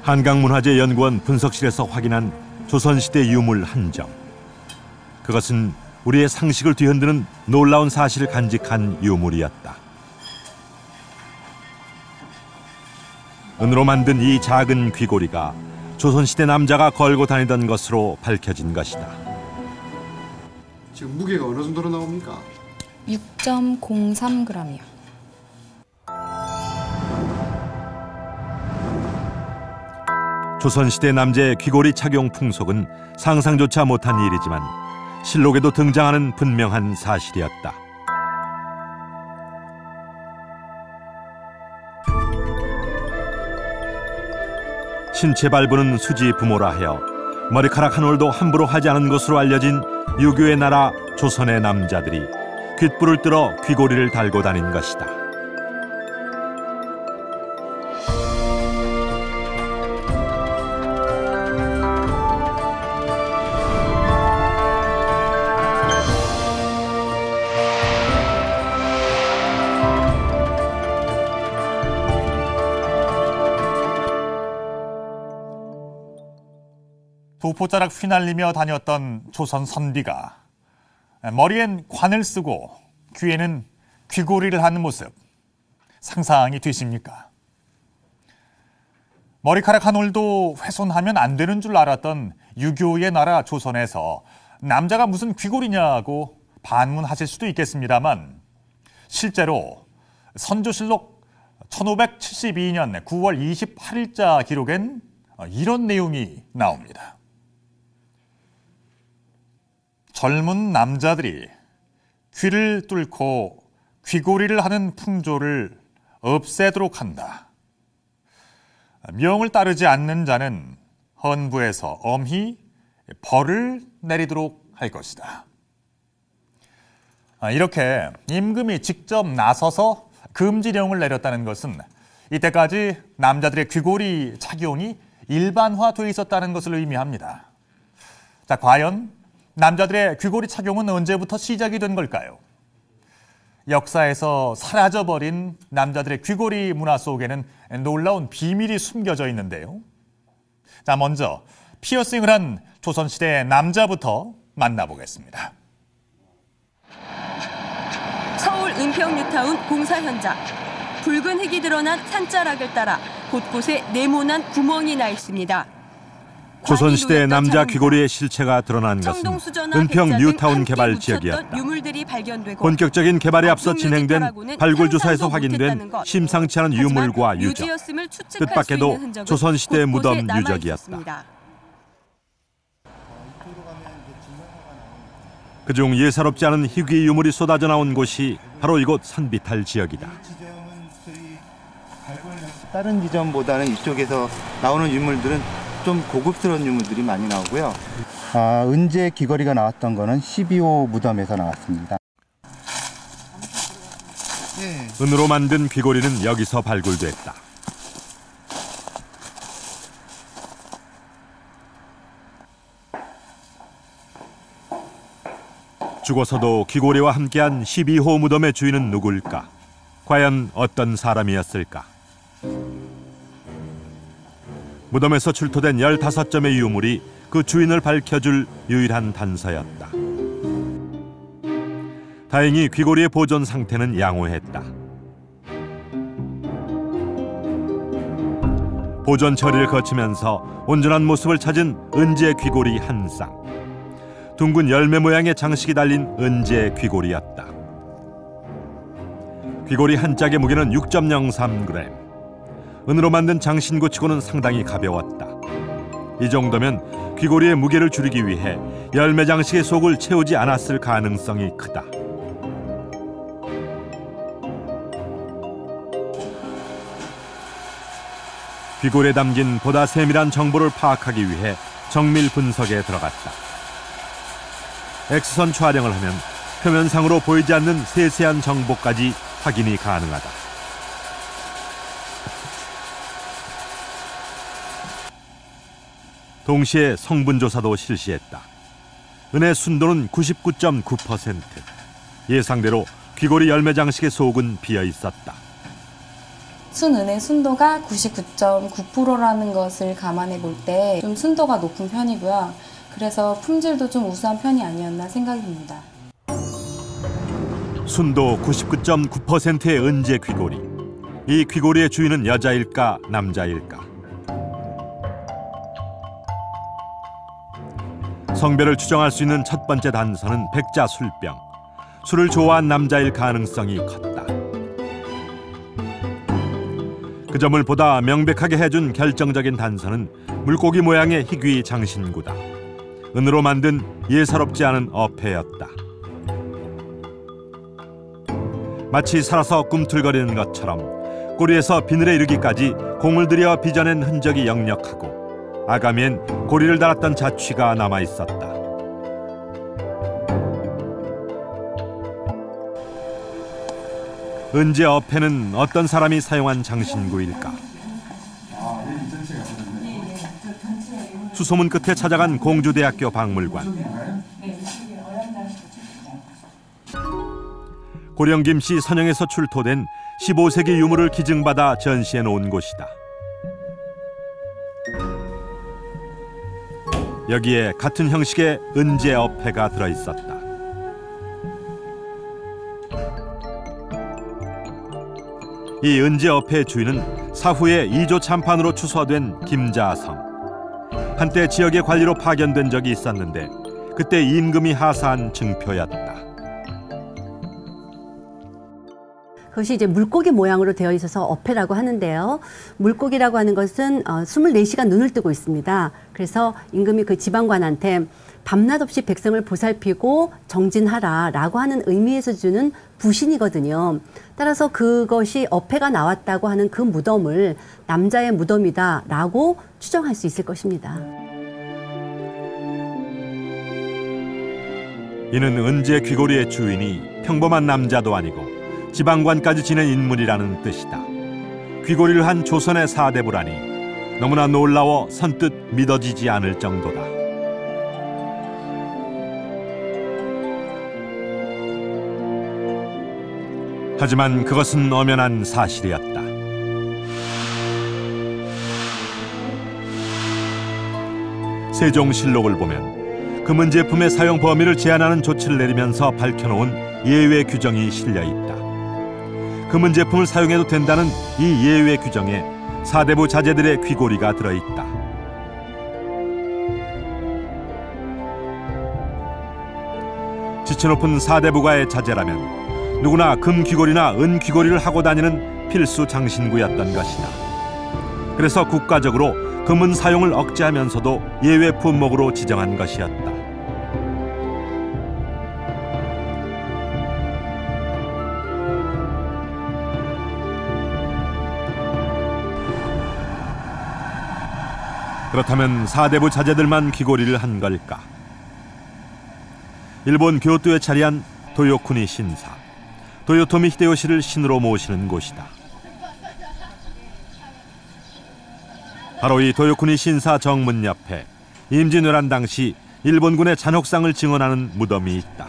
한강문화재연구원 분석실에서 확인한 조선시대 유물 한 점. 그것은 우리의 상식을 뒤흔드는 놀라운 사실을 간직한 유물이었다. 은으로 만든 이 작은 귀고리가 조선시대 남자가 걸고 다니던 것으로 밝혀진 것이다. 지금 무게가 어느 정도로 나옵니까? 6.03g이요. 조선시대 남자의 귀고리 착용 풍속은 상상조차 못한 일이지만 실록에도 등장하는 분명한 사실이었다. 신체 발부는 수지 부모라 하여 머리카락 한 올도 함부로 하지 않은 것으로 알려진 유교의 나라 조선의 남자들이 귓불을 뚫어 귀고리를 달고 다닌 것이다. 도포자락 휘날리며 다녔던 조선 선비가 머리엔 관을 쓰고 귀에는 귀고리를 하는 모습 상상이 되십니까? 머리카락 한 올도 훼손하면 안 되는 줄 알았던 유교의 나라 조선에서 남자가 무슨 귀고리냐고 반문하실 수도 있겠습니다만 실제로 선조실록 1572년 9월 28일자 기록엔 이런 내용이 나옵니다. 젊은 남자들이 귀를 뚫고 귀고리를 하는 풍조를 없애도록 한다. 명을 따르지 않는 자는 헌부에서 엄히 벌을 내리도록 할 것이다. 이렇게 임금이 직접 나서서 금지령을 내렸다는 것은 이때까지 남자들의 귀고리 착용이 일반화되어 있었다는 것을 의미합니다. 자, 과연 남자들의 귀고리 착용은 언제부터 시작이 된 걸까요? 역사에서 사라져버린 남자들의 귀고리 문화 속에는 놀라운 비밀이 숨겨져 있는데요. 자, 먼저 피어싱을 한 조선시대 남자부터 만나보겠습니다. 서울 은평 뉴타운 공사 현장. 붉은 흙이 드러난 산자락을 따라 곳곳에 네모난 구멍이 나 있습니다. 조선시대 남자 귀고리의 실체가 드러난 것은 은평 뉴타운 개발 지역이었다. 본격적인 개발에 앞서 진행된 발굴 조사에서 확인된 심상치 않은 유물과 유적, 뜻밖에도 조선시대 무덤 유적이었다. 그중 예사롭지 않은 희귀 유물이 쏟아져 나온 곳이 바로 이곳 산비탈 지역이다. 다른 지점보다는 이쪽에서 나오는 유물들은 좀 고급스러운 유물들이 많이 나오고요. 은제 귀걸이가 나왔던 거는 12호 무덤에서 나왔습니다. 은으로 만든 귀걸이는 여기서 발굴됐다. 죽어서도 귀고리와 함께한 12호 무덤의 주인은 누굴까? 과연 어떤 사람이었을까? 무덤에서 출토된 15점의 유물이 그 주인을 밝혀줄 유일한 단서였다. 다행히 귀고리의 보존 상태는 양호했다. 보존 처리를 거치면서 온전한 모습을 찾은 은제 귀고리 한 쌍. 둥근 열매 모양의 장식이 달린 은제 귀고리였다. 귀고리 한 짝의 무게는 6.03g. 은으로 만든 장신구치고는 상당히 가벼웠다. 이 정도면 귀고리의 무게를 줄이기 위해 열매 장식의 속을 채우지 않았을 가능성이 크다. 귀고리에 담긴 보다 세밀한 정보를 파악하기 위해 정밀 분석에 들어갔다. X선 촬영을 하면 표면상으로 보이지 않는 세세한 정보까지 확인이 가능하다. 동시에 성분 조사도 실시했다. 은의 순도는 99.9%. 예상대로 귀고리 열매 장식의 속은 비어 있었다. 순은의 순도가 99.9%라는 것을 감안해 볼 때 좀 순도가 높은 편이고요. 그래서 품질도 좀 우수한 편이 아니었나 생각입니다. 순도 99.9%의 은제 귀고리. 이 귀고리의 주인은 여자일까 남자일까? 성별을 추정할 수 있는 첫 번째 단서는 백자술병. 술을 좋아한 남자일 가능성이 컸다. 그 점을 보다 명백하게 해준 결정적인 단서는 물고기 모양의 희귀 장신구다. 은으로 만든 예사롭지 않은 어패였다. 마치 살아서 꿈틀거리는 것처럼 꼬리에서 비늘에 이르기까지 공을 들여 빚어낸 흔적이 역력하고 아가미엔 고리를 달았던 자취가 남아있었다. 은제 어패는 어떤 사람이 사용한 장신구일까? 수소문 끝에 찾아간 공주대학교 박물관. 고령 김씨 선영에서 출토된 15세기 유물을 기증받아 전시해 놓은 곳이다. 여기에 같은 형식의 은제 어패가 들어있었다. 이 은제 어패의 주인은 사후에 이조 참판으로 추서된 김자성. 한때 지역의 관리로 파견된 적이 있었는데 그때 임금이 하사한 증표였다. 그것이 이제 물고기 모양으로 되어 있어서 어패라고 하는데요. 물고기라고 하는 것은 24시간 눈을 뜨고 있습니다. 그래서 임금이 그 지방관한테 밤낮 없이 백성을 보살피고 정진하라라고 하는 의미에서 주는 부신이거든요. 따라서 그것이 어패가 나왔다고 하는 그 무덤을 남자의 무덤이다라고 추정할 수 있을 것입니다. 이는 은제 귀고리의 주인이 평범한 남자도 아니고 지방관까지 지낸 인물이라는 뜻이다. 귀고리를 한 조선의 사대부라니 너무나 놀라워 선뜻 믿어지지 않을 정도다. 하지만 그것은 엄연한 사실이었다. 세종실록을 보면 금은 제품의 사용 범위를 제한하는 조치를 내리면서 밝혀놓은 예외 규정이 실려있다. 금은 제품을 사용해도 된다는 이 예외 규정에 사대부 자제들의 귀고리가 들어있다. 지체 높은 사대부가의 자제라면 누구나 금 귀고리나 은 귀고리를 하고 다니는 필수 장신구였던 것이다. 그래서 국가적으로 금은 사용을 억제하면서도 예외 품목으로 지정한 것이었다. 그렇다면 사대부 자제들만 귀고리를 한 걸까? 일본 교토에 자리한 도요쿠니 신사, 도요토미 히데요시를 신으로 모시는 곳이다. 바로 이 도요쿠니 신사 정문 옆에 임진왜란 당시 일본군의 잔혹상을 증언하는 무덤이 있다.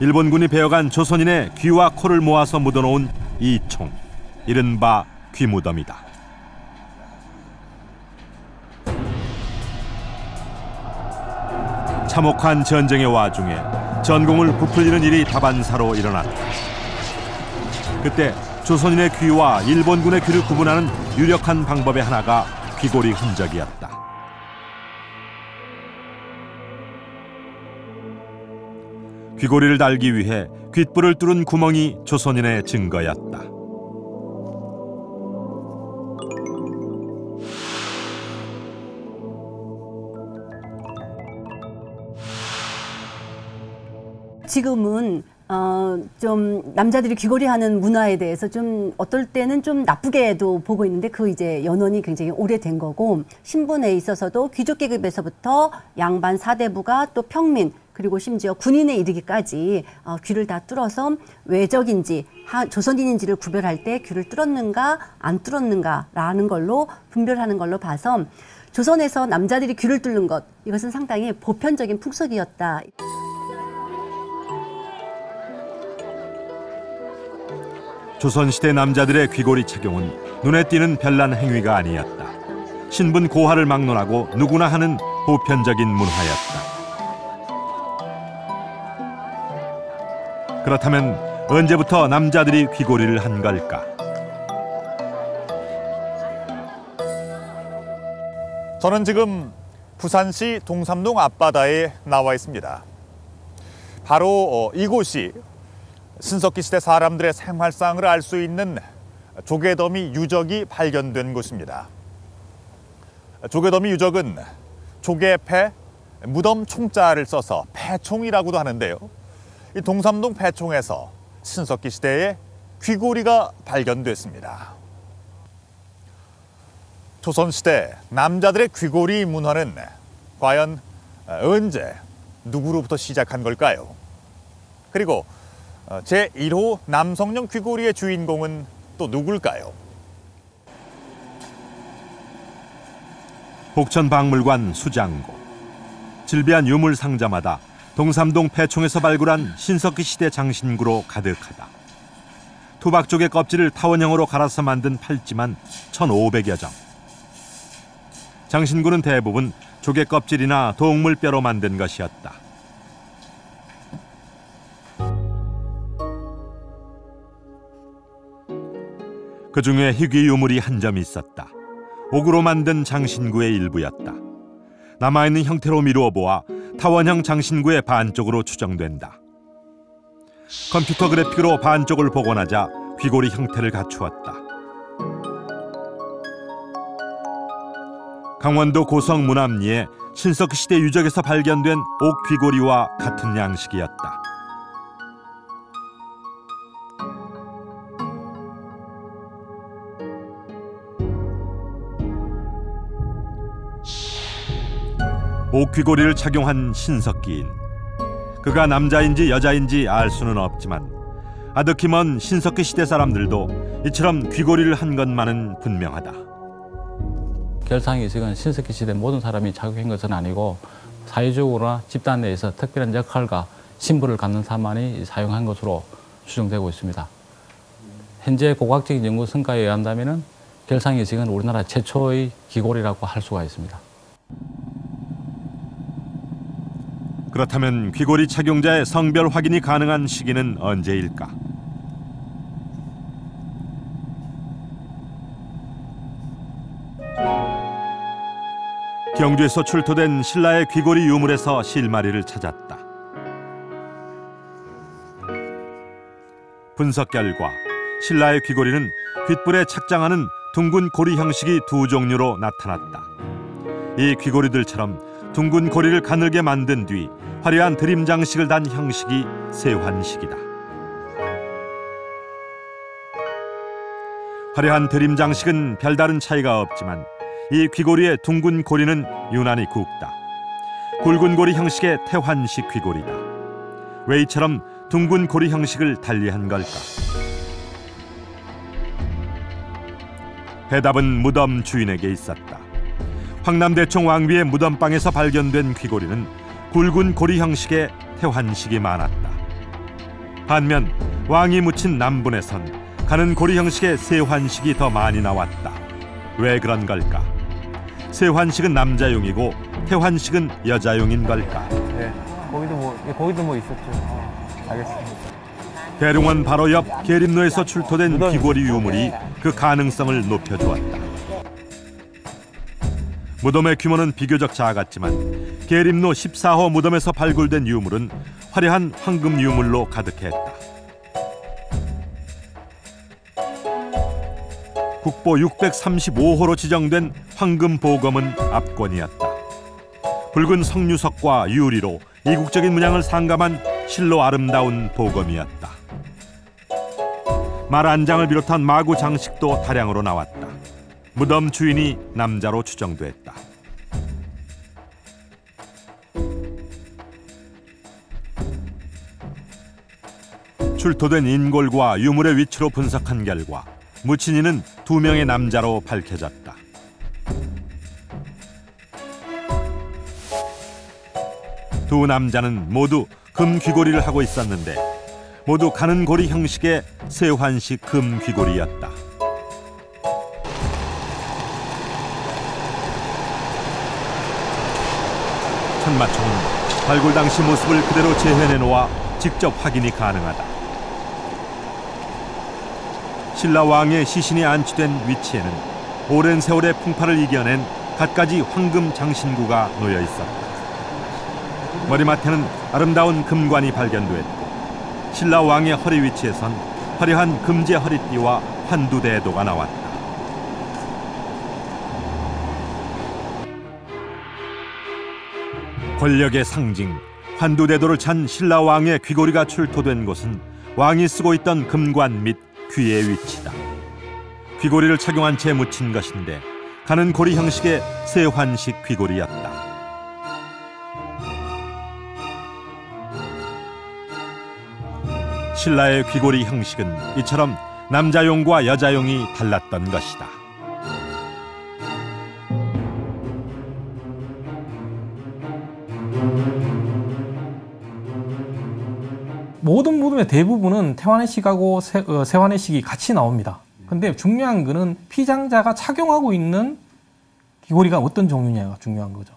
일본군이 베어간 조선인의 귀와 코를 모아서 묻어놓은 이 총, 이른바 귀무덤이다. 참혹한 전쟁의 와중에 전공을 부풀리는 일이 다반사로 일어났다. 그때 조선인의 귀와 일본군의 귀를 구분하는 유력한 방법의 하나가 귀고리 흔적이었다. 귀고리를 달기 위해 귓불을 뚫은 구멍이 조선인의 증거였다. 지금은 좀 남자들이 귀걸이하는 문화에 대해서 좀 어떨 때는 좀 나쁘게도 보고 있는데 그 이제 연원이 굉장히 오래된 거고, 신분에 있어서도 귀족 계급에서부터 양반 사대부가 또 평민 그리고 심지어 군인에 이르기까지 귀를 다 뚫어서 외적인지 조선인인지를 구별할 때 귀를 뚫었는가 안 뚫었는가라는 걸로 분별하는 걸로 봐서 조선에서 남자들이 귀를 뚫는 것, 이것은 상당히 보편적인 풍속이었다. 조선시대 남자들의 귀고리 착용은 눈에 띄는 별난 행위가 아니었다. 신분 고하를 막론하고 누구나 하는 보편적인 문화였다. 그렇다면 언제부터 남자들이 귀고리를 한 걸까? 저는 지금 부산시 동삼동 앞바다에 나와 있습니다. 바로 이곳이 신석기 시대 사람들의 생활상을 알 수 있는 조개더미 유적이 발견된 곳입니다. 조개더미 유적은 조개패, 무덤 총자를 써서 패총이라고도 하는데요. 이 동삼동 패총에서 신석기 시대의 귀고리가 발견됐습니다. 조선시대 남자들의 귀고리 문화는 과연 언제, 누구로부터 시작한 걸까요? 그리고 제1호 남성용 귀고리의 주인공은 또 누굴까요? 복천박물관 수장고. 질비한 유물 상자마다 동삼동 패총에서 발굴한 신석기 시대 장신구로 가득하다. 투박조개 껍질을 타원형으로 갈아서 만든 팔찌만 1,500여 점. 장신구는 대부분 조개 껍질이나 동물 뼈로 만든 것이었다. 그 중에 희귀 유물이 한 점 있었다. 옥으로 만든 장신구의 일부였다. 남아있는 형태로 미루어 보아 타원형 장신구의 반쪽으로 추정된다. 컴퓨터 그래픽으로 반쪽을 복원하자 귀고리 형태를 갖추었다. 강원도 고성 문암리에 신석기 시대 유적에서 발견된 옥 귀고리와 같은 양식이었다. 옥 귀고리를 착용한 신석기인. 그가 남자인지 여자인지 알 수는 없지만 아득히 먼 신석기 시대 사람들도 이처럼 귀고리를 한 것만은 분명하다. 결상의식은 신석기 시대 모든 사람이 착용한 것은 아니고 사회적으로나 집단 내에서 특별한 역할과 신분을 갖는 사람만이 사용한 것으로 추정되고 있습니다. 현재 고고학적인 연구 성과에 의한다면 결상의식은 우리나라 최초의 귀고리라고 할 수가 있습니다. 그렇다면 귀고리 착용자의 성별 확인이 가능한 시기는 언제일까? 경주에서 출토된 신라의 귀고리 유물에서 실마리를 찾았다. 분석 결과 신라의 귀고리는 귓불에 착장하는 둥근 고리 형식이 두 종류로 나타났다. 이 귀고리들처럼 둥근 고리를 가늘게 만든 뒤 화려한 드림 장식을 단 형식이 세환식이다. 화려한 드림 장식은 별다른 차이가 없지만 이 귀고리의 둥근 고리는 유난히 굵다. 굵은 고리 형식의 태환식 귀고리다. 왜 이처럼 둥근 고리 형식을 달리한 걸까? 대답은 무덤 주인에게 있었다. 황남대총 왕비의 무덤방에서 발견된 귀고리는 굵은 고리 형식의 태환식이 많았다. 반면 왕이 묻힌 남분에선 가는 고리 형식의 세환식이 더 많이 나왔다. 왜 그런 걸까? 세환식은 남자용이고 태환식은 여자용인 걸까? 네, 거기도 뭐 있었죠. 알겠습니다. 대릉원 바로 옆 계림로에서 출토된 귀고리 유물이 그 가능성을 높여주었다. 무덤의 규모는 비교적 작았지만 계림로 14호 무덤에서 발굴된 유물은 화려한 황금 유물로 가득했다. 국보 635호로 지정된 황금 보검은 압권이었다. 붉은 석류석과 유리로 이국적인 문양을 상감한 실로 아름다운 보검이었다. 말 안장을 비롯한 마구 장식도 다량으로 나왔다. 무덤 주인이 남자로 추정됐다. 출토된 인골과 유물의 위치로 분석한 결과 묻힌 이는 2명의 남자로 밝혀졌다. 두 남자는 모두 금 귀고리를 하고 있었는데 모두 가는 고리 형식의 세환식 금 귀고리였다. 천마총은 발굴 당시 모습을 그대로 재현해 놓아 직접 확인이 가능하다. 신라 왕의 시신이 안치된 위치에는 오랜 세월의 풍파를 이겨낸 갖가지 황금 장신구가 놓여 있었다. 머리맡에는 아름다운 금관이 발견됐고 신라 왕의 허리 위치에선 화려한 금제 허리띠와 환두대도가 나왔다. 권력의 상징 환두대도를 찬 신라 왕의 귀고리가 출토된 곳은 왕이 쓰고 있던 금관 및 귀의 위치다. 귀고리를 착용한 채 묻힌 것인데 가는 고리 형식의 세환식 귀고리였다. 신라의 귀고리 형식은 이처럼 남자용과 여자용이 달랐던 것이다. 모든 무덤의 대부분은 태환의식하고 세환의식이 같이 나옵니다. 근데 중요한 거는 피장자가 착용하고 있는 귀고리가 어떤 종류냐가 중요한 거죠.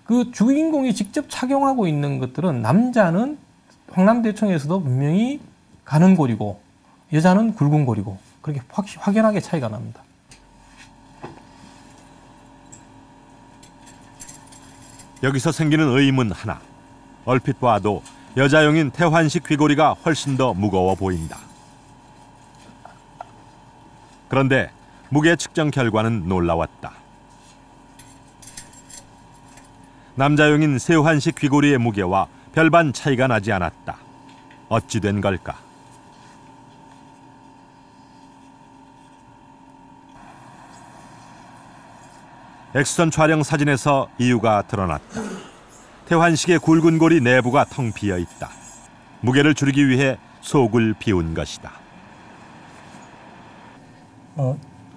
그 주인공이 직접 착용하고 있는 것들은 남자는 황남대청에서도 분명히 가는 고리고 여자는 굵은 고리고 그렇게 확연하게 차이가 납니다. 여기서 생기는 의문 하나. 얼핏 봐도 여자용인 태환식 귀고리가 훨씬 더 무거워 보인다. 그런데 무게 측정 결과는 놀라웠다. 남자용인 세환식 귀고리의 무게와 별반 차이가 나지 않았다. 어찌 된 걸까? 엑스선 촬영 사진에서 이유가 드러났다. 태환식의 굵은 고리 내부가 텅 비어 있다. 무게를 줄이기 위해 속을 비운 것이다.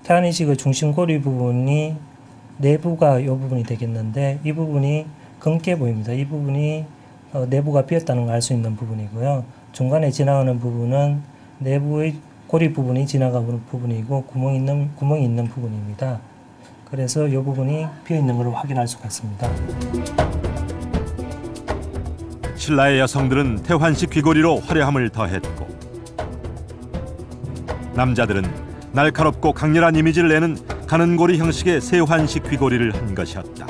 태환의식의 중심고리 부분이 내부가 이 부분이 되겠는데 이 부분이 검게 보입니다. 이 부분이 내부가 비었다는 걸 알 수 있는 부분이고요. 중간에 지나가는 부분은 내부의 고리 부분이 지나가는 부분이고 구멍이 있는 부분입니다. 그래서 이 부분이 비어 있는 것을 확인할 수가 있습니다. 신라의 여성들은 태환식 귀고리로 화려함을 더했고 남자들은 날카롭고 강렬한 이미지를 내는 가는 고리 형식의 세환식 귀고리를 한 것이었다.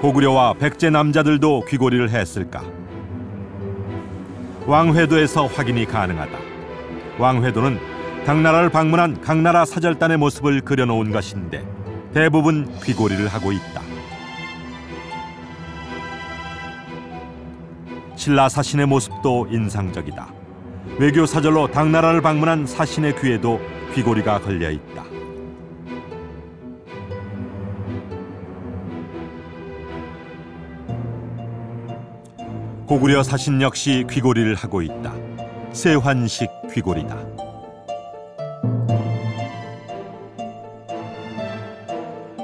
고구려와 백제 남자들도 귀고리를 했을까? 왕회도에서 확인이 가능하다. 왕회도는 당나라를 방문한 강나라 사절단의 모습을 그려놓은 것인데 대부분 귀고리를 하고 있다. 신라 사신의 모습도 인상적이다. 외교 사절로 당나라를 방문한 사신의 귀에도 귀고리가 걸려 있다. 고구려 사신 역시 귀고리를 하고 있다. 세환식 귀고리다.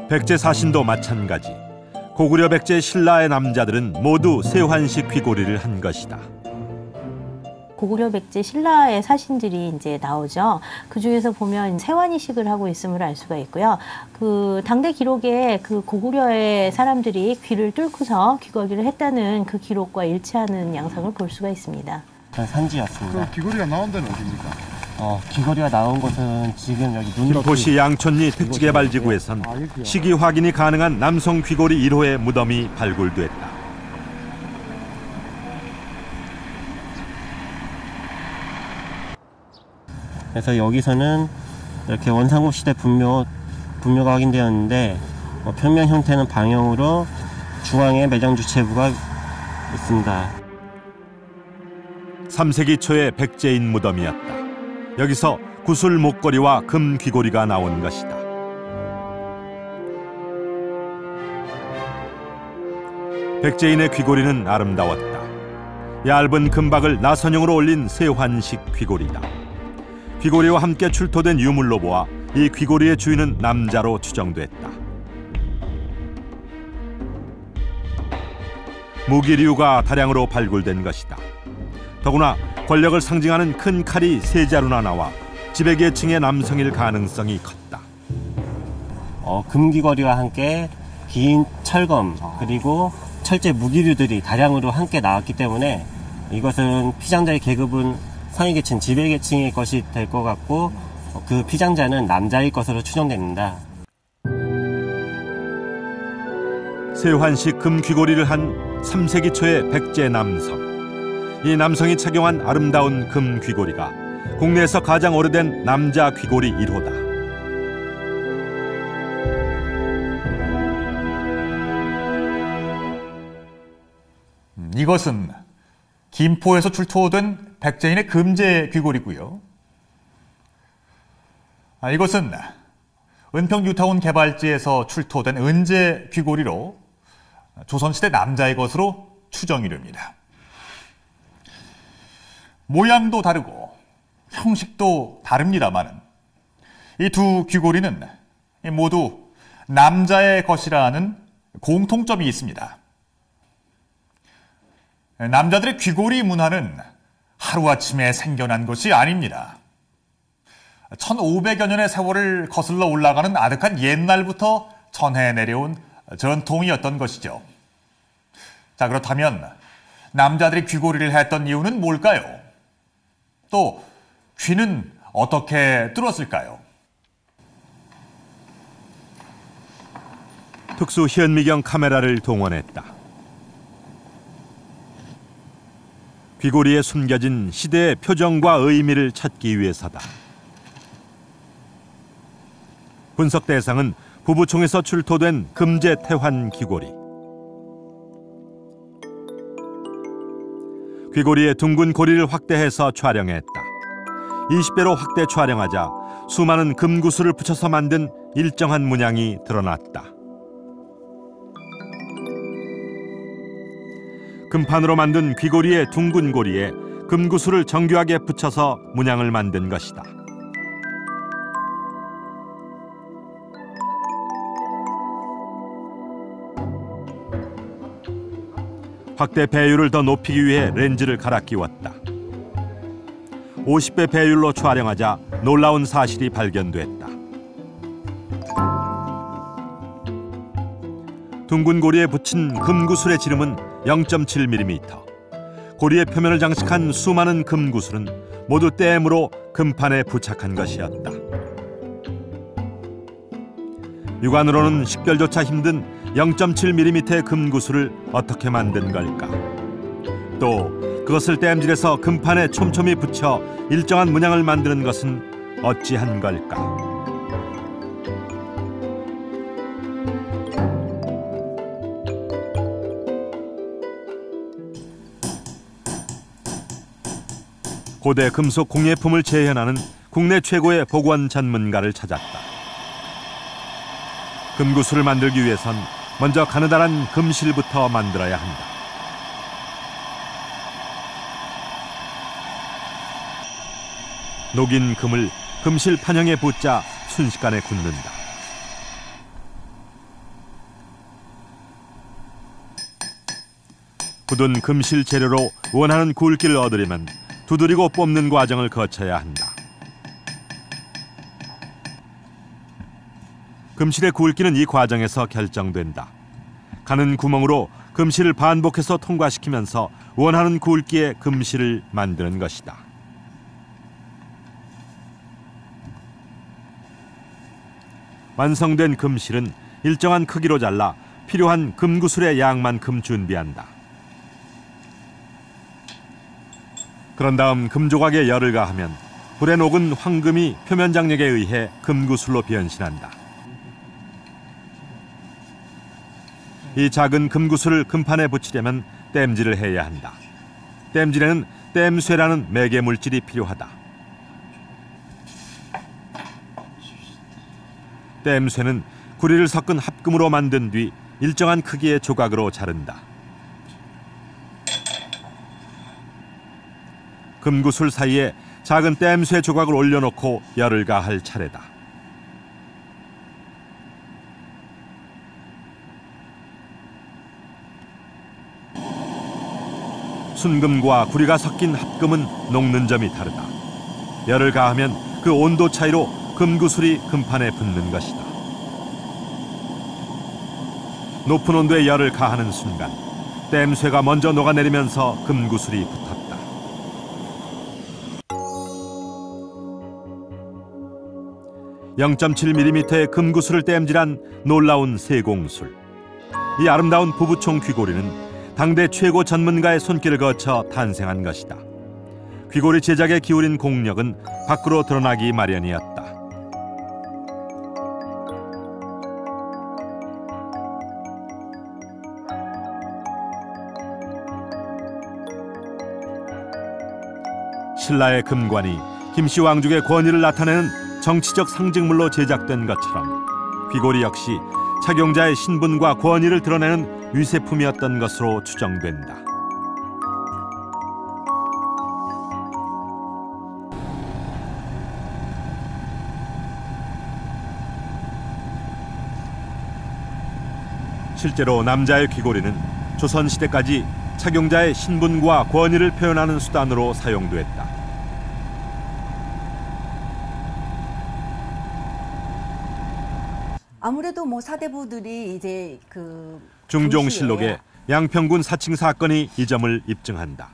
백제 사신도 마찬가지. 고구려 백제 신라의 남자들은 모두 세환식 귀고리를 한 것이다. 고구려 백제 신라의 사신들이 이제 나오죠. 그 중에서 보면 세환이식을 하고 있음을 알 수가 있고요. 그 당대 기록에 그 고구려의 사람들이 귀를 뚫고서 귀걸이를 했다는 그 기록과 일치하는 양상을 볼 수가 있습니다. 산지였습니다. 그 귀걸이가 나온 데는 어디입니까? 귀걸이가 나온 곳은 지금 여기 김포시 양촌리 특지개발지구에선 시기 확인이 가능한 남성 귀걸이 1호의 무덤이 발굴됐다. 그래서 여기서는 이렇게 원상국 시대 분묘가 확인되었는데 평면 형태는 방형으로 중앙에 매장 주체부가 있습니다. 3세기 초의 백제인 무덤이었다. 여기서 구슬 목걸이와 금 귀고리가 나온 것이다. 백제인의 귀고리는 아름다웠다. 얇은 금박을 나선형으로 올린 세환식 귀고리다. 귀고리와 함께 출토된 유물로 보아 이 귀고리의 주인은 남자로 추정됐다. 무기류가 다량으로 발굴된 것이다. 더구나 권력을 상징하는 큰 칼이 세 자루나 나와 지배계층의 남성일 가능성이 컸다. 금귀걸이와 함께 긴 철검 그리고 철제 무기류들이 다량으로 함께 나왔기 때문에 이것은 피장자의 계급은 상위계층, 지배계층의 것이 될 것 같고 그 피장자는 남자일 것으로 추정됩니다. 세환식 금귀고리를 한 3세기 초의 백제 남성. 이 남성이 착용한 아름다운 금귀고리가 국내에서 가장 오래된 남자 귀고리 1호다. 이것은 김포에서 출토된 백제인의 금제 귀고리고요. 이것은 은평 뉴타운 개발지에서 출토된 은제 귀고리로 조선시대 남자의 것으로 추정이 됩니다. 모양도 다르고 형식도 다릅니다만 이 두 귀고리는 모두 남자의 것이라는 공통점이 있습니다. 남자들의 귀고리 문화는 하루아침에 생겨난 것이 아닙니다. 1500여 년의 세월을 거슬러 올라가는 아득한 옛날부터 전해 내려온 전통이었던 것이죠. 자, 그렇다면 남자들이 귀고리를 했던 이유는 뭘까요? 또 귀는 어떻게 뚫었을까요? 특수 현미경 카메라를 동원했다. 귀고리에 숨겨진 시대의 표정과 의미를 찾기 위해서다. 분석 대상은 부부총에서 출토된 금제 태환 귀고리. 귀고리의 둥근 고리를 확대해서 촬영했다. 20배로 확대 촬영하자 수많은 금구슬을 붙여서 만든 일정한 문양이 드러났다. 금판으로 만든 귀고리의 둥근 고리에 금구슬을 정교하게 붙여서 문양을 만든 것이다. 확대 배율을 더 높이기 위해 렌즈를 갈아 끼웠다. 50배 배율로 촬영하자 놀라운 사실이 발견됐다. 둥근 고리에 붙인 금구슬의 지름은 0.7mm. 고리의 표면을 장식한 수많은 금구슬은 모두 댐으로 금판에 부착한 것이었다. 육안으로는 식별조차 힘든 0.7mm의 금구슬을 어떻게 만든 걸까? 또 그것을 땜질해서 금판에 촘촘히 붙여 일정한 문양을 만드는 것은 어찌한 걸까? 고대 금속 공예품을 재현하는 국내 최고의 복원 전문가를 찾았다. 금구슬을 만들기 위해선 먼저 가느다란 금실부터 만들어야 한다. 녹인 금을 금실 판형에 붓자 순식간에 굳는다. 굳은 금실 재료로 원하는 굵기를 얻으려면 두드리고 뽑는 과정을 거쳐야 한다. 금실의 굵기는 이 과정에서 결정된다. 가는 구멍으로 금실을 반복해서 통과시키면서 원하는 굵기의 금실을 만드는 것이다. 완성된 금실은 일정한 크기로 잘라 필요한 금구슬의 양만큼 준비한다. 그런 다음 금조각에 열을 가하면 불에 녹은 황금이 표면 장력에 의해 금구슬로 변신한다. 이 작은 금구슬을 금판에 붙이려면 땜질을 해야 한다. 땜질에는 땜쇠라는 매개 물질이 필요하다. 땜쇠는 구리를 섞은 합금으로 만든 뒤 일정한 크기의 조각으로 자른다. 금구슬 사이에 작은 땜쇠 조각을 올려놓고 열을 가할 차례다. 순금과 구리가 섞인 합금은 녹는 점이 다르다. 열을 가하면 그 온도 차이로 금구슬이 금판에 붙는 것이다. 높은 온도에 열을 가하는 순간 땜쇠가 먼저 녹아내리면서 금구슬이 붙었다. (0.7mm의) 금구슬을 땜질한 놀라운 세공술. 이 아름다운 부부총 귀고리는 당대 최고 전문가의 손길을 거쳐 탄생한 것이다. 귀고리 제작에 기울인 공력은 밖으로 드러나기 마련이었다. 신라의 금관이 김씨 왕족의 권위를 나타내는 정치적 상징물로 제작된 것처럼 귀고리 역시 착용자의 신분과 권위를 드러내는 위세품이었던 것으로 추정된다. 실제로 남자의 귀고리는 조선시대까지 착용자의 신분과 권위를 표현하는 수단으로 사용됐다. 아무래도 뭐 사대부들이 이제 그 중종실록에 양평군 사칭 사건이 이 점을 입증한다.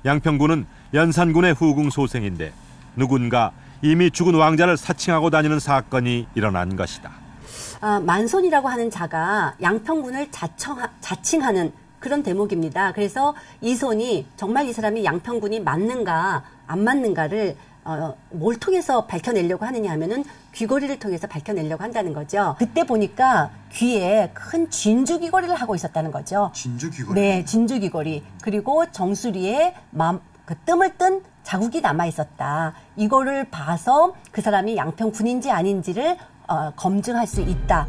양평군은 연산군의 후궁 소생인데 누군가 이미 죽은 왕자를 사칭하고 다니는 사건이 일어난 것이다. 만손이라고 하는 자가 양평군을 자칭하는 그런 대목입니다. 그래서 이 손이 정말 이 사람이 양평군이 맞는가 안 맞는가를 뭘 통해서 밝혀내려고 하느냐 하면은 귀걸이를 통해서 밝혀내려고 한다는 거죠. 그때 보니까 귀에 큰 진주 귀걸이를 하고 있었다는 거죠. 진주 귀걸이? 네, 진주 귀걸이. 그리고 정수리에 그 뜸을 뜬 자국이 남아 있었다. 이거를 봐서 그 사람이 양평군인지 아닌지를 검증할 수 있다.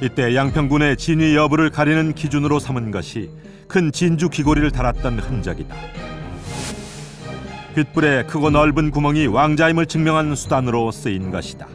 이때 양평군의 진위 여부를 가리는 기준으로 삼은 것이 큰 진주 귀걸이를 달았던 흔적이다. 귓불에 크고 넓은 구멍이 왕자임을 증명하는 수단으로 쓰인 것이다.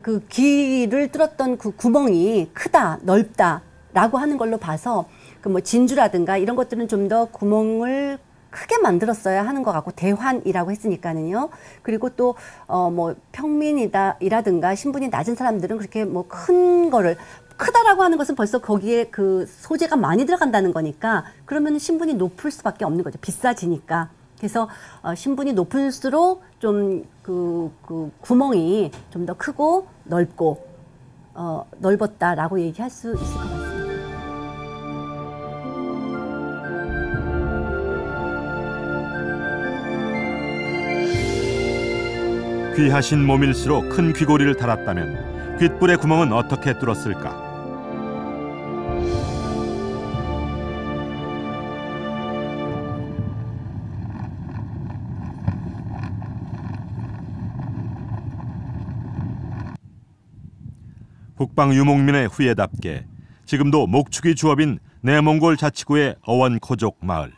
그 귀를 뚫었던 그 구멍이 크다, 넓다라고 하는 걸로 봐서 그 뭐 진주라든가 이런 것들은 좀 더 구멍을 크게 만들었어야 하는 것 같고 대환이라고 했으니까는요. 그리고 또 뭐 평민이라든가 신분이 낮은 사람들은 그렇게 뭐 큰 거를 크다라고 하는 것은 벌써 거기에 그 소재가 많이 들어간다는 거니까 그러면 신분이 높을 수밖에 없는 거죠. 비싸지니까. 그래서 신분이 높을수록 좀 그 구멍이 좀 더 크고 넓고 넓었다라고 얘기할 수 있을 것 같습니다. 귀하신 몸일수록 큰 귀고리를 달았다면 귓불의 구멍은 어떻게 뚫었을까? 북방 유목민의 후예답게 지금도 목축이 주업인 내몽골 자치구의 어원코족 마을.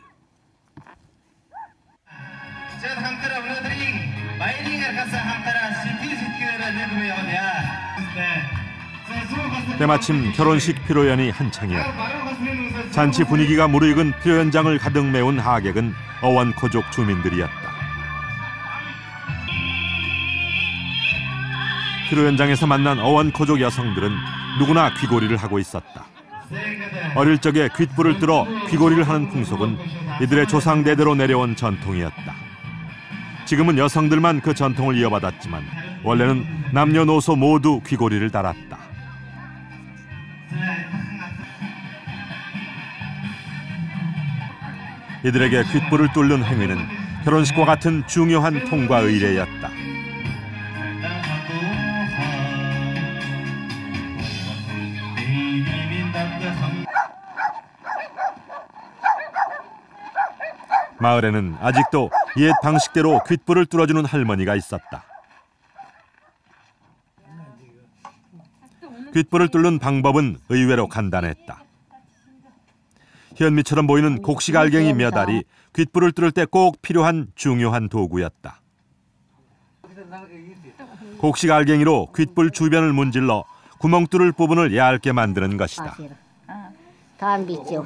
때마침 결혼식 피로연이 한창이었다. 잔치 분위기가 무르익은 피로연장을 가득 메운 하객은 어원코족 주민들이었다. 피로연장에서 만난 어원코족 여성들은 누구나 귀고리를 하고 있었다. 어릴 적에 귓불을 뚫어 귀고리를 하는 풍속은 이들의 조상대대로 내려온 전통이었다. 지금은 여성들만 그 전통을 이어받았지만 원래는 남녀노소 모두 귀고리를 달았다. 이들에게 귓불을 뚫는 행위는 결혼식과 같은 중요한 통과 의례였다. 마을에는 아직도 옛 방식대로 귓불을 뚫어주는 할머니가 있었다. 귓불을 뚫는 방법은 의외로 간단했다. 현미처럼 보이는 곡식알갱이 몇 알이 귓불을 뚫을 때 꼭 필요한 중요한 도구였다. 곡식알갱이로 귓불 주변을 문질러 구멍 뚫을 부분을 얇게 만드는 것이다. 다음 비치요.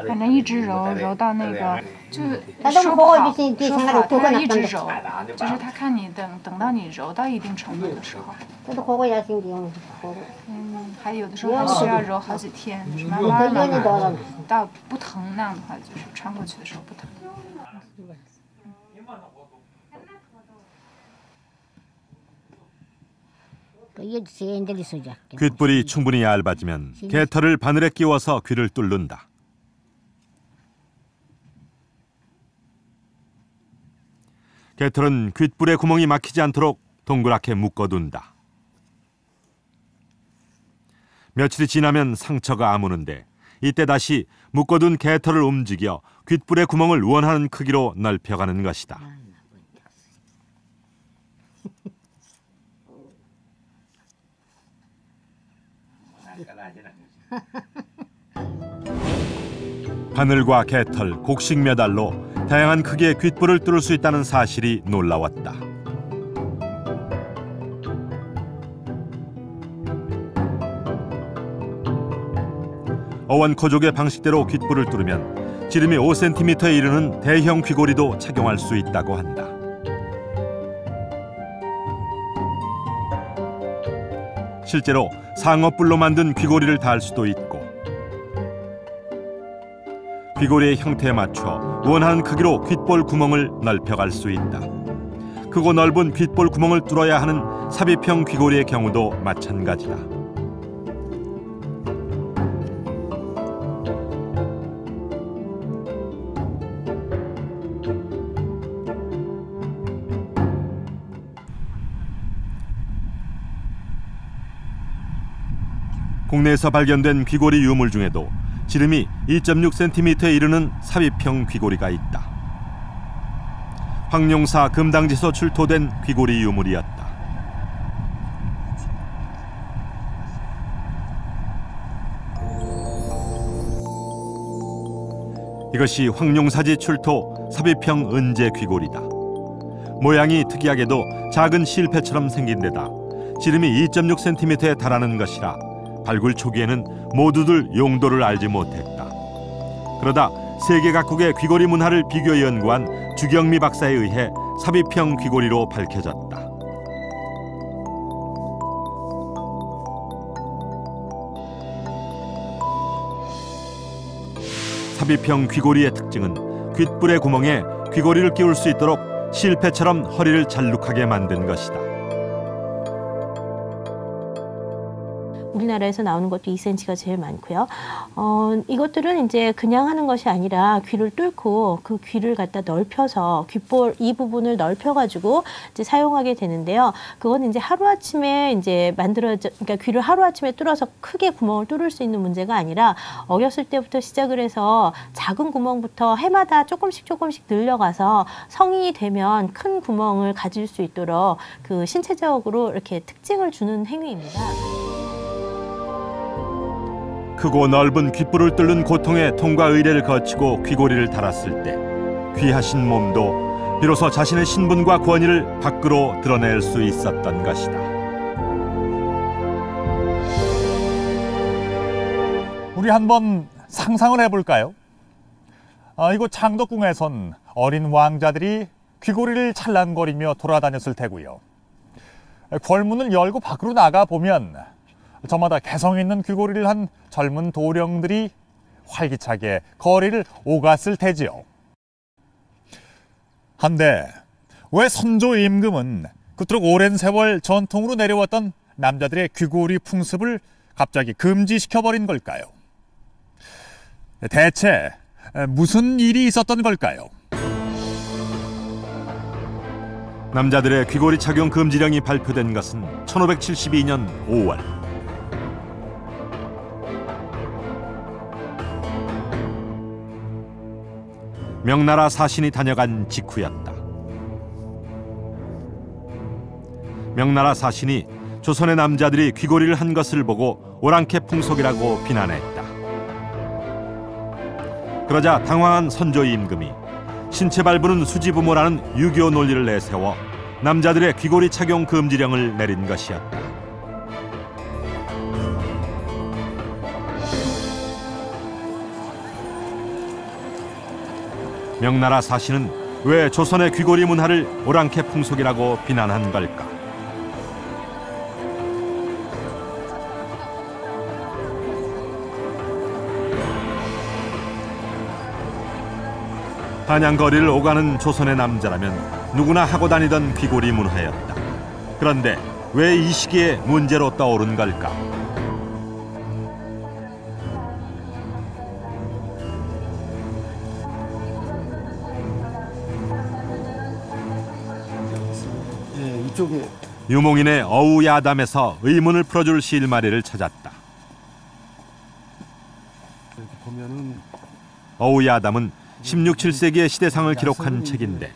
反正一直揉揉到那个就收好它一直揉，就是他看你等到你揉到一定程度的时候，还有的时候还需要揉好几天，就是慢慢到不疼那样的话，就是穿过去的时候不疼。 귓불이 충분히 얇아지면 개털을 바늘에 끼워서 귀를 뚫는다. 개털은 귓불에 구멍이 막히지 않도록 동그랗게 묶어둔다. 며칠이 지나면 상처가 아무는데 이때 다시 묶어둔 개털을 움직여 귓불의 구멍을 원하는 크기로 넓혀가는 것이다. 바늘과 개털, 곡식 메달로 다양한 크기의 귓불을 뚫을 수 있다는 사실이 놀라웠다. 어원코족의 방식대로 귓불을 뚫으면 지름이 5cm에 이르는 대형 귀고리도 착용할 수 있다고 한다. 실제로 상어뿔로 만든 귀고리를 달 수도 있고 귀고리의 형태에 맞춰 원하는 크기로 귓볼 구멍을 넓혀갈 수 있다. 크고 넓은 귓볼 구멍을 뚫어야 하는 삽입형 귀고리의 경우도 마찬가지다. 국내에서 발견된 귀고리 유물 중에도 지름이 2.6cm에 이르는 삽입형 귀고리가 있다. 황룡사 금당지에서 출토된 귀고리 유물이었다. 이것이 황룡사지 출토 삽입형 은재 귀고리다. 모양이 특이하게도 작은 실패처럼 생긴 데다 지름이 2.6cm에 달하는 것이라 발굴 초기에는 모두들 용도를 알지 못했다. 그러다 세계 각국의 귀고리 문화를 비교 연구한 주경미 박사에 의해 삽입형 귀고리로 밝혀졌다. 삽입형 귀고리의 특징은 귓불의 구멍에 귀고리를 끼울 수 있도록 실패처럼 허리를 잘룩하게 만든 것이다. 우리나라에서 나오는 것도 2cm가 제일 많고요. 이것들은 이제 그냥 하는 것이 아니라 귀를 뚫고 그 귀를 갖다 넓혀서 귓볼 이 부분을 넓혀가지고 이제 사용하게 되는데요. 그건 이제 하루아침에 이제 그러니까 귀를 하루아침에 뚫어서 크게 구멍을 뚫을 수 있는 문제가 아니라 어렸을 때부터 시작을 해서 작은 구멍부터 해마다 조금씩 늘려가서 성인이 되면 큰 구멍을 가질 수 있도록 그 신체적으로 이렇게 특징을 주는 행위입니다. 크고 넓은 귓불을 뚫는 고통의 통과 의례를 거치고 귀고리를 달았을 때 귀하신 몸도 비로소 자신의 신분과 권위를 밖으로 드러낼 수 있었던 것이다. 우리 한번 상상을 해볼까요? 이곳 창덕궁에선 어린 왕자들이 귀고리를 찰랑거리며 돌아다녔을 테고요. 궐문을 열고 밖으로 나가보면 저마다 개성 있는 귀고리를 한 젊은 도령들이 활기차게 거리를 오갔을 테지요. 한데 왜 선조 임금은 그토록 오랜 세월 전통으로 내려왔던 남자들의 귀고리 풍습을 갑자기 금지시켜버린 걸까요? 대체 무슨 일이 있었던 걸까요? 남자들의 귀고리 착용 금지령이 발표된 것은 1572년 5월. 명나라 사신이 다녀간 직후였다. 명나라 사신이 조선의 남자들이 귀걸이를 한 것을 보고 오랑캐 풍속이라고 비난했다. 그러자 당황한 선조 임금이 신체 발부는 수지부모라는 유교 논리를 내세워 남자들의 귀걸이 착용 금지령을 내린 것이었다. 명나라 사신은 왜 조선의 귀걸이 문화를 오랑캐 풍속이라고 비난한 걸까? 한양거리를 오가는 조선의 남자라면 누구나 하고 다니던 귀걸이 문화였다. 그런데 왜 이 시기에 문제로 떠오른 걸까? 이쪽에 유몽인의 어우야담에서 의문을 풀어줄 실마리를 찾았다. 이렇게 보면은 어우야담은 16, 17세기의 시대상을 기록한 책인데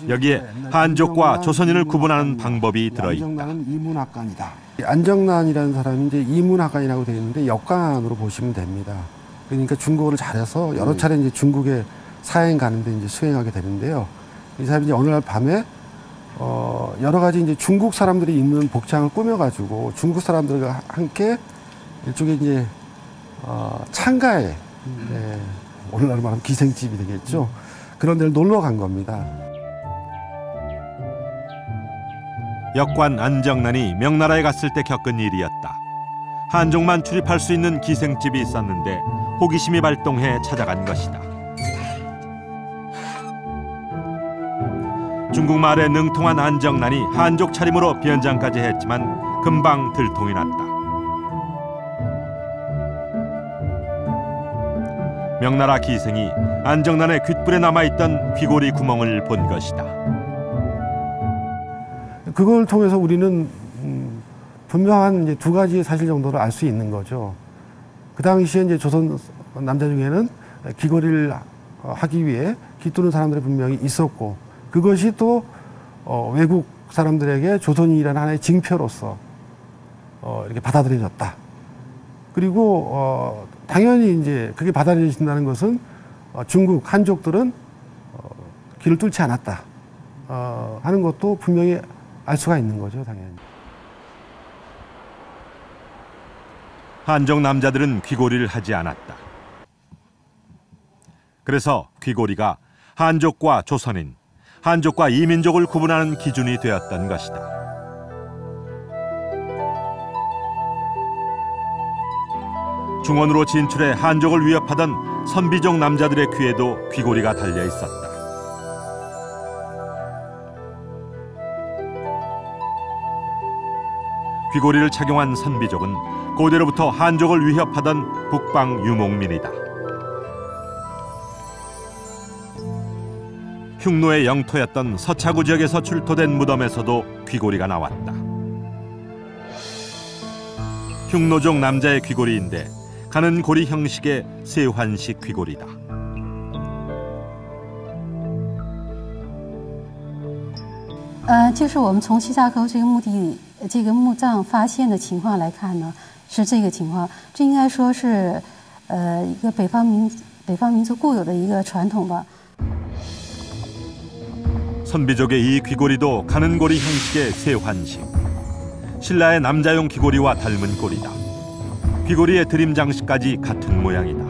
여기에 한족과 조선인을 구분하는 방법이 들어있다. 안정난은 이문학관이다. 안정난이라는 사람이 이제 이문학관이라고 되어 있는데 역관으로 보시면 됩니다. 그러니까 중국어를 잘해서 여러 차례 이제 중국에 사행 가는데 이제 수행하게 되는데요. 이 사람이 이제 어느 날 밤에 여러 가지 이제 중국 사람들이 입는 복장을 꾸며가지고 중국 사람들과 함께 일종의 이제 창가에 오늘날 말하면 기생집이 되겠죠. 그런 데를 놀러 간 겁니다. 역관 안정난이 명나라에 갔을 때 겪은 일이었다. 한족만 출입할 수 있는 기생집이 있었는데 호기심이 발동해 찾아간 것이다. 중국말에 능통한 안정난이 한족 차림으로 변장까지 했지만 금방 들통이 났다. 명나라 기생이 안정난의 귓불에 남아있던 귀걸이 구멍을 본 것이다. 그걸 통해서 우리는 분명한 이제 두 가지 사실 정도를 알 수 있는 거죠. 그 당시에 이제 조선 남자 중에는 귀걸이를 하기 위해 귀뚫는 사람들이 분명히 있었고, 그것이 또 외국 사람들에게 조선인이라는 하나의 징표로서 이렇게 받아들여졌다. 그리고 당연히 이제 그게 받아들여진다는 것은 중국 한족들은 귀를 뚫지 않았다 하는 것도 분명히 알 수가 있는 거죠, 당연히. 한족 남자들은 귀걸이를 하지 않았다. 그래서 귀걸이가 한족과 조선인, 한족과 이민족을 구분하는 기준이 되었던 것이다. 중원으로 진출해 한족을 위협하던 선비족 남자들의 귀에도 귀걸이가 달려 있었다. 귀걸이를 착용한 선비족은 고대로부터 한족을 위협하던 북방 유목민이다. 흉노의 영토였던 서차구 지역에서 출토된 무덤에서도 귀걸이가 나왔다. 흉노족 남자의 귀걸이인데 가는 고리 형식의 세환식 귀걸이다. 就是我们从西夏沟这个墓地、这个墓葬发现的情况来看呢，是这个情况。这应该说是一个北方民族固有的一个传统吧。 선비족의 이 귀걸이도 가는 고리 형식의 세환식. 신라의 남자용 귀걸이와 닮은 꼴이다. 귀걸이의 드림 장식까지 같은 모양이다.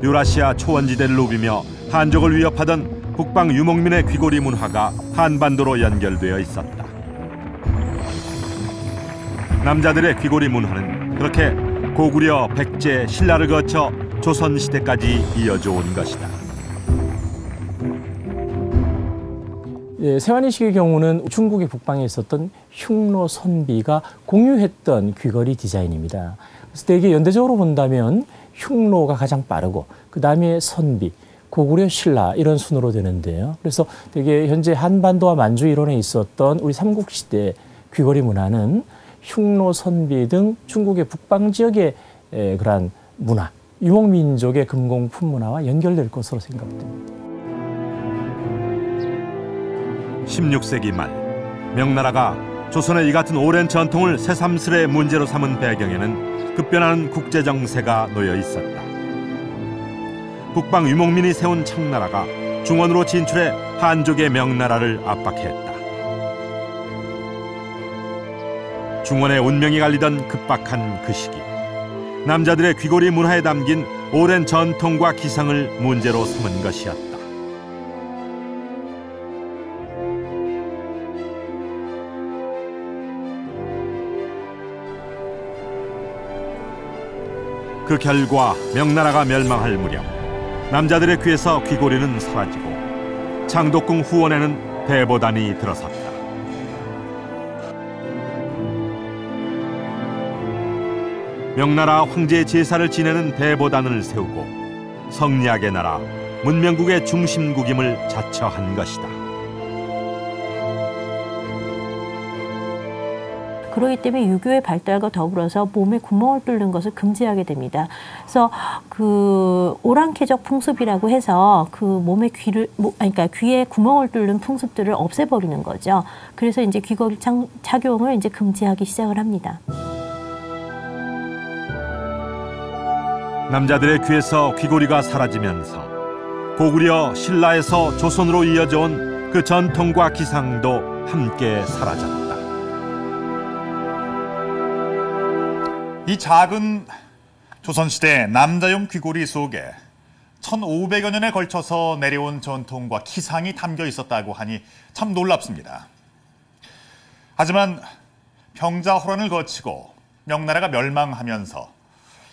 유라시아 초원지대를 누비며 한족을 위협하던 북방 유목민의 귀걸이 문화가 한반도로 연결되어 있었다. 남자들의 귀걸이 문화는 그렇게 고구려, 백제, 신라를 거쳐 조선시대까지 이어져 온 것이다. 예, 세환이식의 경우는 중국의 북방에 있었던 흉노 선비가 공유했던 귀걸이 디자인입니다. 그래서 되게 연대적으로 본다면 흉노가 가장 빠르고 그 다음에 선비, 고구려, 신라 이런 순으로 되는데요. 그래서 되게 현재 한반도와 만주 이론에 있었던 우리 삼국시대 귀걸이 문화는 흉노, 선비 등 중국의 북방 지역의 그러한 문화, 유목민족의 금공품 문화와 연결될 것으로 생각됩니다. 16세기 말 명나라가 조선의 이 같은 오랜 전통을 새삼스레 문제로 삼은 배경에는 급변하는 국제정세가 놓여 있었다. 북방 유목민이 세운 청나라가 중원으로 진출해 한족의 명나라를 압박했다. 중원의 운명이 갈리던 급박한 그 시기, 남자들의 귀걸이 문화에 담긴 오랜 전통과 기상을 문제로 삼은 것이었다. 그 결과 명나라가 멸망할 무렵 남자들의 귀에서 귀걸이는 사라지고 창덕궁 후원에는 대보단이 들어섰다. 명나라 황제의 제사를 지내는 대보단을 세우고 성리학의 나라, 문명국의 중심국임을 자처한 것이다. 그렇기 때문에 유교의 발달과 더불어서 몸에 구멍을 뚫는 것을 금지하게 됩니다. 그래서 그 오랑캐적 풍습이라고 해서 그 몸에 그러니까 귀에 구멍을 뚫는 풍습들을 없애버리는 거죠. 그래서 이제 귀걸이 착용을 이제 금지하기 시작을 합니다. 남자들의 귀에서 귀걸이가 사라지면서 고구려 신라에서 조선으로 이어져 온 그 전통과 기상도 함께 사라졌다. 이 작은 조선시대 남자용 귀걸이 속에 1500여 년에 걸쳐서 내려온 전통과 기상이 담겨 있었다고 하니 참 놀랍습니다. 하지만 병자호란을 거치고 명나라가 멸망하면서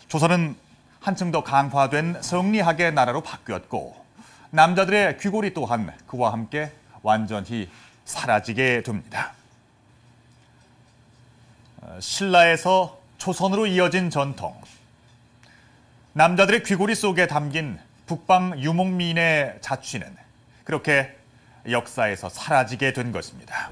조선은 한층 더 강화된 성리학의 나라로 바뀌었고 남자들의 귀걸이 또한 그와 함께 완전히 사라지게 됩니다. 신라에서 조선으로 이어진 전통, 남자들의 귀걸이 속에 담긴 북방 유목민의 자취는 그렇게 역사에서 사라지게 된 것입니다.